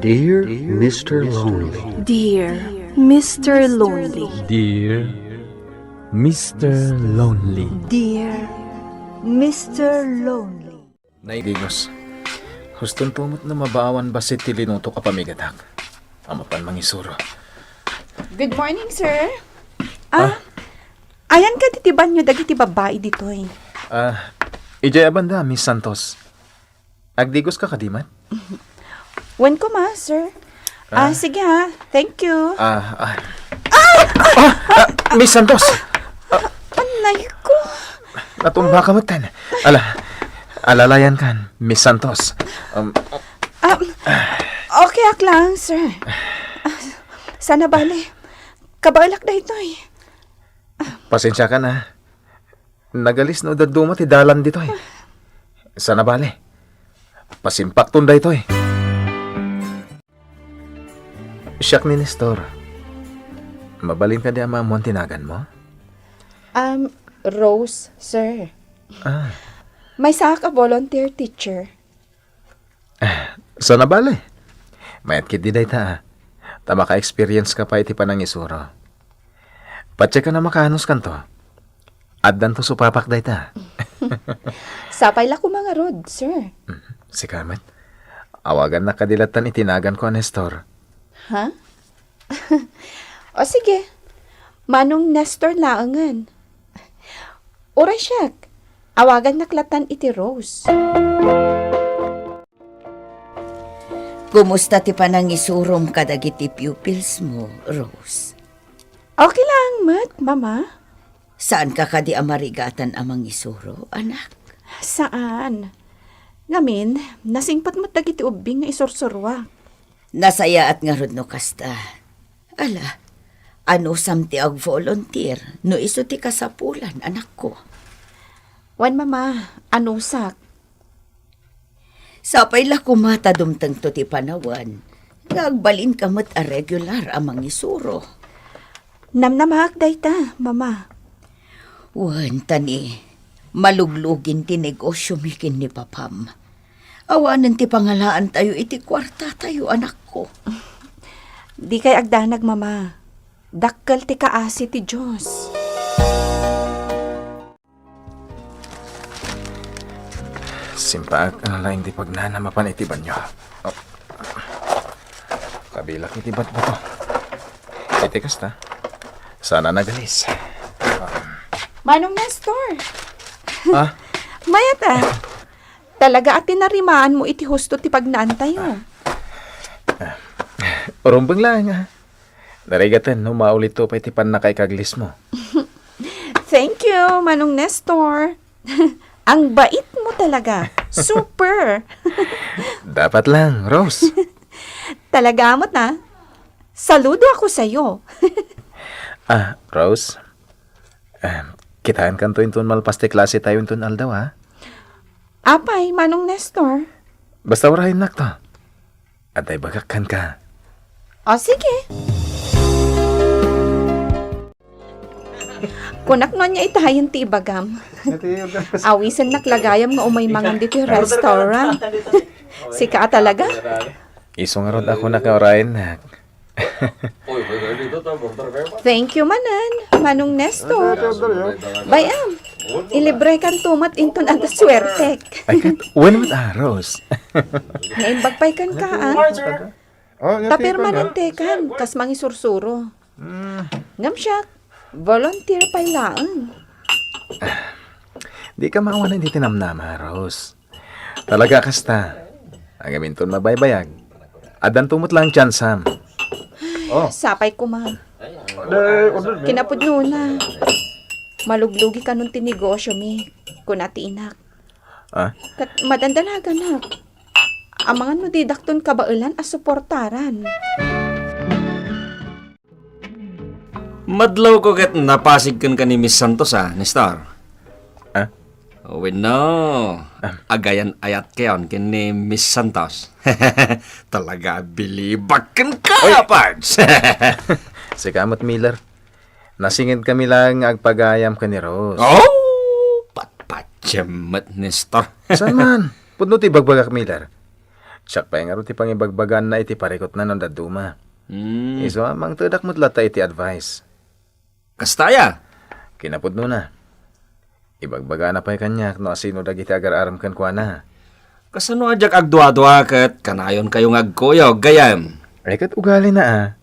Dear Mr. Lonely. Dear Mr. Lonely. Dear Mr. Lonely. Dear Mr. Lonely. Naidigos, huston tumot na mabaawan ba si Tilinuto kapamigatak? Amapan mangisuro. Good morning, sir. Ayan ka titiban nyo dagiti babae ditoy. Ijay abanda, Miss Santos. Agdigos ka kadiman? Wen ko ma, sir. Sige ha. Thank you. Miss Santos! Anay ko. Natumba ka matan. Alalayan kan, Miss Santos. Okay ak lang, sir. Sana bale. Kabalak na ito eh. Pasensya ka na. Nagalis no daduma ti dalan dito eh. Sana bale. Pasimpak tunda ito eh. Siyak ni Nestor. Mabalin ka di ama mo ang tinagan mo? Rose, sir. Ah, May saka volunteer teacher. sana bale. Mayat kit di day ta. Tama ka experience ka pa iti panang isuro. Patsya ka na makahanos kanto. Addan to supapak day ta. Sapay la ko mga rod, sir. Si Carmen. Awagan na kadilatan itinagan ko, Nestor. Ha? O sige. Manong Nestor laangan. Oray siyak. Awagan naklatan iti Rose. Kumusta ti panangisurom kadagiti pupils mo, Rose? Okay lang, Mama. Saan ka kadi amarigatan amang isuro, anak? Saan? Ngamin, nasingpat mo dagiti ubing nga isursurwa. Nasaya at nga rod no kasta. Ala, ano samti ag volunteer no iso ti kasapulan, anak ko? Wan, Mama, anusak. Sapay la kumata dumtang to ti panawan. Nagbalin kamot a regular amang isuro. Namnamahak dayta, Mama. Wan, tani, maluglugin ti negosyo mikin ni Papam. Awanan ti pangalaan tayo iti kwarta tayo, anak ko. Di kay agdanag, Mama. Dakkel ti kaasi ti Diyos. Simpak ang laing di pagnanamapan itiban nyo. Oh. Kabilak itibat ba to? Iti kasta. Sana nagalis. Manong Nestor. Ah? Mayata. Talaga at tinarimaan mo iti husto ti pagnaan tayo. Urumbang lang ha. Narigatan no maulit to pa iti pan na kay kaglis mo. Thank you, Manong Nestor. Ang bait mo talaga. Super. Dapat lang, Rose. Talaga mo na. Saludo ako sa'yo. Rose. Kitaan kan to intun malpaste klase tayo intun aldaw ha. Apay, Manong Nestor. Basta warahin nak to. At ay bagakan ka. O, sige. Kunak nun niya itahayan ti ibagam. Awisan naklagayam nga umay mangan dito yung restaurant. Sika talaga. Iso nga rod ako nakaurahin nak. Thank you, Manan. Manong Nestor. Bayam. Ilibre kan tumat inton ang swerte. Ay kat, when with Rose? Naimbagpay kan kaan. Tapirmanantekan. Kas mangisursuro. Ngam siya. Volunteer pa'y laang. Di ka maawa na hindi tinamnama, Rose. Talaga kasta. Ang aminton mabaybayag. Adan tumot lang chansam. Sapay ko, ma. Kinapudno na. Maluglugi ka nun tinegosyo, mi. Kunati inak. Kat madandanagan na. Amangan mo didakton kabailan as suportaran. Madlaw ko kat napasig kan ka ni Miss Santos Nestor. Oh, no. Agayan ayat kayon kin ni Miss Santos. Talaga bilibak kan ka, Pards. Si Kamot Miller. Nasingid kami lang agpagayam ka ni Rose. Oh! Patpatyamat, Nestor. Saan man? Pudno ti bagbagak Miller. Siyak pa nga ro ti pangibagbagan na iti parikot na ng daduma. Iso amang tudak mo't lata iti advice. Kastaya. Kinapod mo na. Ibagbaga na pa'y kanyak no asino dagiti agar-aram kan kwa na. Kasano ajak agdwa-dwa ket kanayon kayong agkuyog gayam. Ay kat ugali na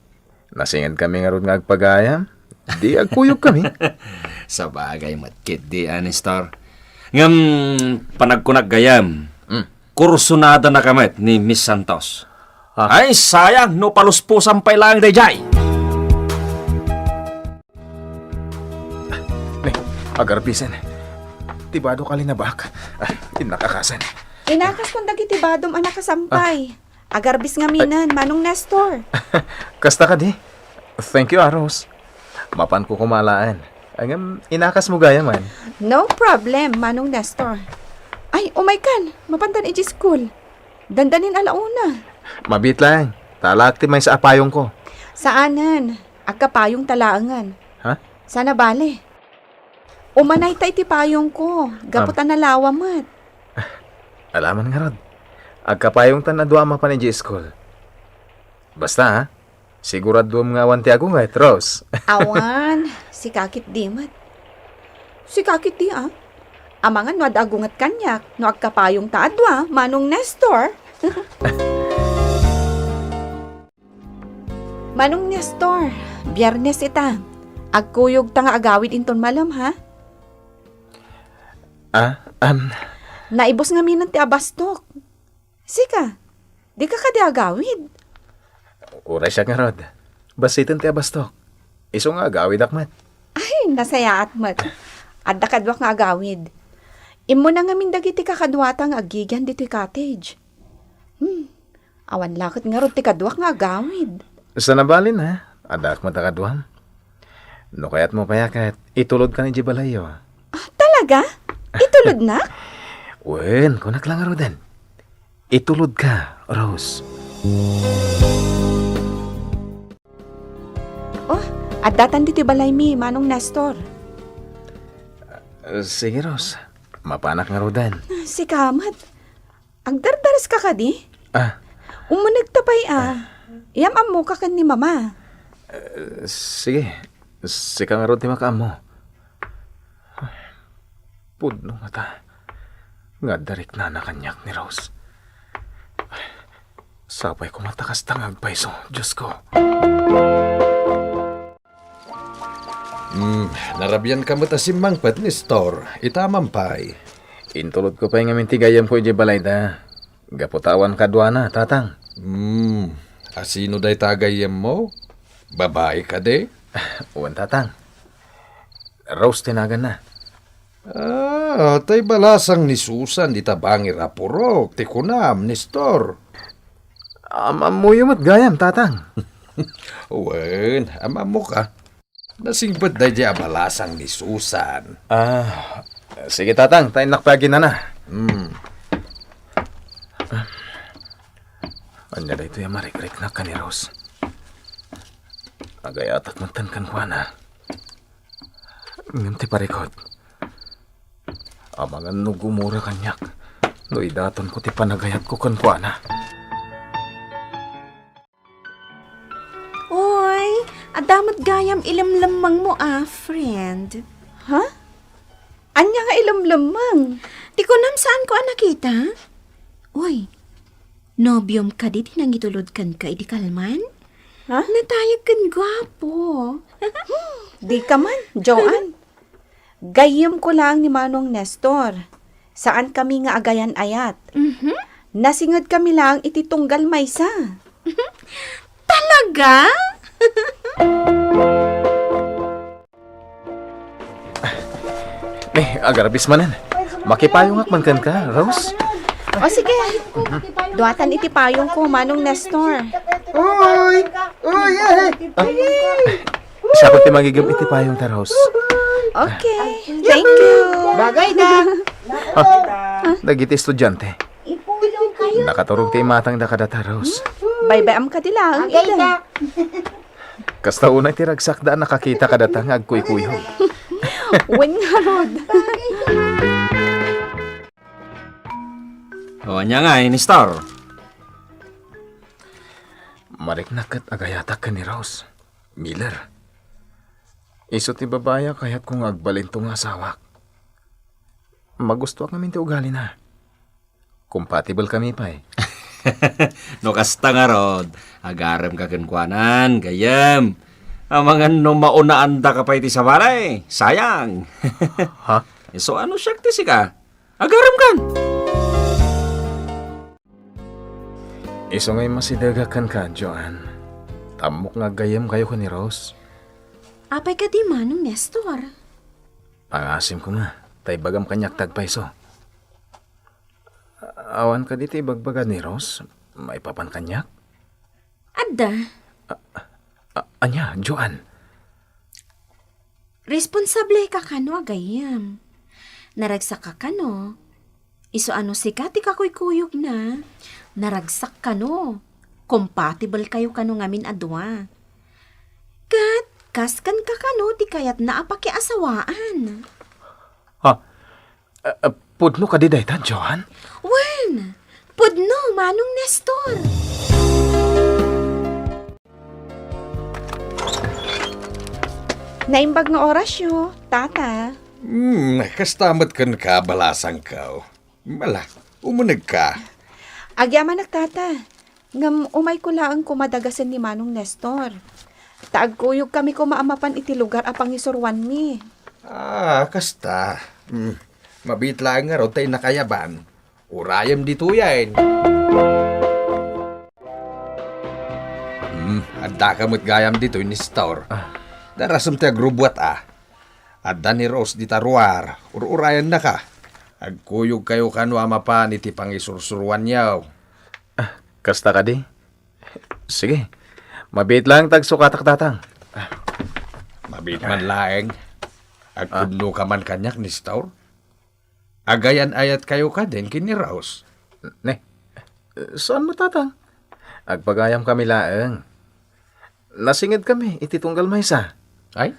Nasingad kami nga ron nga agpagayam. Di agkuyog kami. Sa bagay matkit di Nestor. Ngam panagkunag gayam. Kursunada na kamet ni Miss Santos. Ay sayang no paluspusan pa lang dayjay. Agarbisan. Tibado ka linabak. Tinakakasan. Inakas kong dagiti badom anak kasampay. Agarbis nga minan, Manong Nestor. Kasta ka di. Thank you, Aros. Mapan ko kumalaan. Ang inakas mo gaya man. No problem, Manong Nestor. Ay, umay kan, mapantan iti school. Dandanin alauna. Mabit lang. Talakti may sa apayong ko. Saanan? Agkapayong talaangan. Ha? Sana bale. Umanay ta iti payong ko. Gaputan na lawa mat. Alaman nga rod. Agkapayong tan na duama pa ni G-School. Basta ha? Sigurado mga wanti ako nga, Rose. Awan, si kakit di mat. Si kakit di Amangan no adagungat kanyak, no agkapayong taadwa, Manong Nestor. Manong Nestor, biyernes ita. Agkuyog ta nga agawid inton malam, ha? Naibos nga minan ti abastok. Sika, di ka kadi agawid. Uray siya nga rod. Basitin ti abastok. Iso nga agawid akmat. Ay, nasaya at mat. Adda kadwak nga agawid. Imo na nga mindagiti kakadwata nga agigyan diti cottage. Awan lakot nga rod ti kadwak nga agawid. Sa nabalin ha? Adak matakadwam. No kaya't mo payakat, itulod ka ni Jibalayo. Talaga? Itulod na? Wen, kunak lang rodan. Itulod ka, Rose. Oh, adatan diti balay mi, Manong Nestor. Sige, Rose. Mapanak nga rodan. Si Kamat. Agdardaras ka kadi? Umunag tapay Iyam amo ka kan ni Mama. Sige. Sika nga ron ti makaam mo. Pudno nga ta. Nga darik na nakanyak ni Rose. Sabay ko matakas tangag paiso. Diyos ko. Narabyan ka matasimang pat ni Store. Itamampay. Intulod ko pa yung amintigayam ko iji balayda. Gaputawan kadwa na, tatang. Asino day tagayam mo? Babae ka de? Uwan, tatang. Rose tinagan na. Tay balasang ni Susan di tabangi rapurok. Ti kunam ni Store. Amamuyumot gayam, tatang. Wen, mo ka. Nasingbat day di abalasang ni Susan. Sige, tatang. Tayo nakpagin na na. Anya da ito yung marikrik na ka ni Rose. Agayatak magtankan ko na. Nganti parikot. Amangan no gumura kanyak. No idaton ko ti panagayat ko kan ko na. Oy, adamat gayam ilamlamang mo friend. Ha? Anya nga ilamlamang. Di ko nam saan ko nakita? Oy, nobyom ka di nang itulod kan ka di kalman? Ha? Natayag kan gwapo. Di ka man, Joanne. Gayam ko lang ni Manong Nestor. Saan kami nga agayan ayat. Nasingad kami lang ititunggal maysa. Talaga? Agarabis manan. Makipayong akman kan ka, Rose? O sige, duwatan iti payong ko, Manong Nestor. Siya ko ti magigam iti payong ta, Rose. Okay, thank you. Bagay na. Dagiti estudyante. Nakaturog ti matang da kadata, Rose. Bye-bye am ka dilang. Bagay na. Kasta unay ti ragsak daan nakakita kadata nga agkuy-kuyog. Wen nga rod. O anya nga Nestor. Mariknakat agayatak ka ni Rose. Miller. Isot ti babaya kaya't kung agbalin tong asawak. Magusto kami ti ugali na. Compatible kami pa eh. No kasta nga rod, agarem ka kenkwanan, gayem. Ang mga no maunaan da ka pa iti sa baray, sayang. Ha? So ano siya ti ka? Agarem kan. Iso ngay masidagakan ka, Joan. Tamok nga gayem kayo ko ni Rose. Apay ka di manong Nestor. Pangasim ko nga. Tay bagam kanyak tagpaiso. Awan ka dito ibagbaga ni Rose. May papan kanyak. Adda, Anya, Joan. responsable ka kano agayam. Naragsak ka kano. Iso ano si Kati kakuy-kuyog na. Naragsak kano. Compatible kayo kano ngamin adwa. Kat, kaskan ka kano ti kayat naapakiasawaan. Ha? Pudno ka di daytan, Joan? Wen, pudno manong Nestor. Naimbag nga orasyo, tata. Kastamat kan ka balasang ka. Mala, umunag ka. Agyaman nagtata. Ngam umay ko laang kumadagasan ni Manong Nestor. Taagkuyog kami kumaamapan iti lugar apang isurwan mi. Kasta. Mabitla nga ro tayo nakayaban. Urayam dito yan. Adda ka mo't gayam dito ni Store. Darasam tayo grubwat Adda ni Rose di taruar. Ururayan na ka. Agkuyog kayo kanwa mapan iti pangisursuruan yaw. Kasta ka di? Sige. Mabit lang tagsukatak tatang. Mabit man laeng. Agpudno ka man kanyak ni Store. Agayan ayat kayo ka din kini Rose. Ne, saan mo tatang? Agpagayam kami laeng. Nasingid kami, iti tunggal maysa. Ay,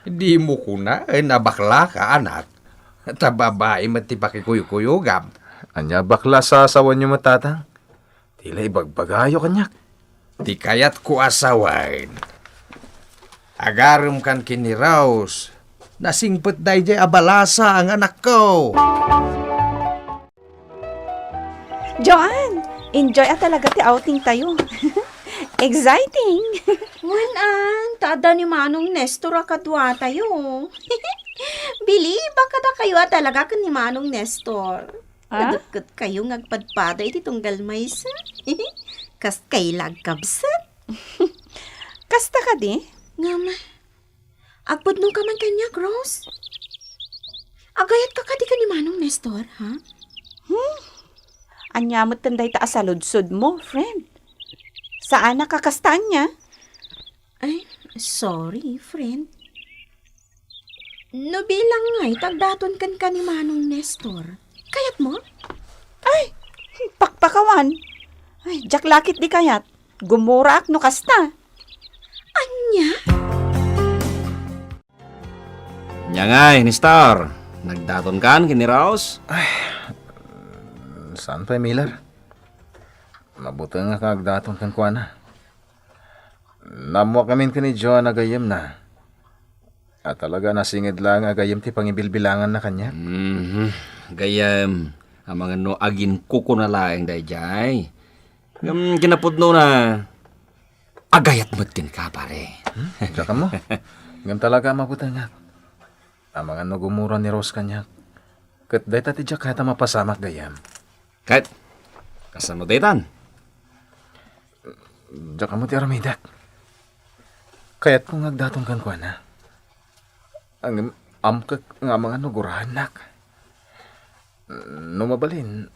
di mo kuna, nabakla ka anak. Tababae mati pakikuyukuyugam. Anya bakla sa asawan niyo mo tatang? Tila ibagbagayo kanyak. Di kayat ko asawain. Agarum kan kini Rose. Nasingpet day jay abalasa ang anak ko. Joan, enjoy talaga ti outing tayo. Exciting! Wen tada ni manong Nestor akadwa tayo. Believe ka na kayo talaga kan ni manong Nestor. Kadukot kayo ngagpadpada iti tunggal maysa. Kas kailag kabsat. Kasta ka di? Ngama, agpudno ka man kanya, Rose. Agayat ka di ka ni manong Nestor, ha? Anyamot tanday ta asaludsod mo, friend. Saan nakakastaan niya? Ay, sorry, friend. No bilang nga'y tagdaton kan ka ni manong Nestor. Kayat mo? Ay, pakpakawan. Ay, jaklakit di kayat. Gumurak no kasta. Anya? Nyangay, ni Star. Nagdaton kan kini Rose? Saan pa, Miller? Mabuti nga kagdaton kan kuha na. Namuha kami ka ni Joan agayem na. At talaga nasingid lang agayem ti pangibilbilangan na kanya. Gayam, ang mga no agin kuko na laeng dayjay. Kinapudno na agayat matin ka pare. Diyan mo. Ngam talaga mabuti nga. Ang mga no gumura ni Rose kanya. Kat day tati diya kaya mapasamak gayam. Kahit, kasano daytan? Diyan mo ti aramidak. Kaya't kung agdatong kan kuha na. Ang amkak nga mga nugurahan nak. No mabalin,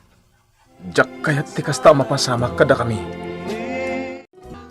jak kaya't ti kasta mapasamak kada kami.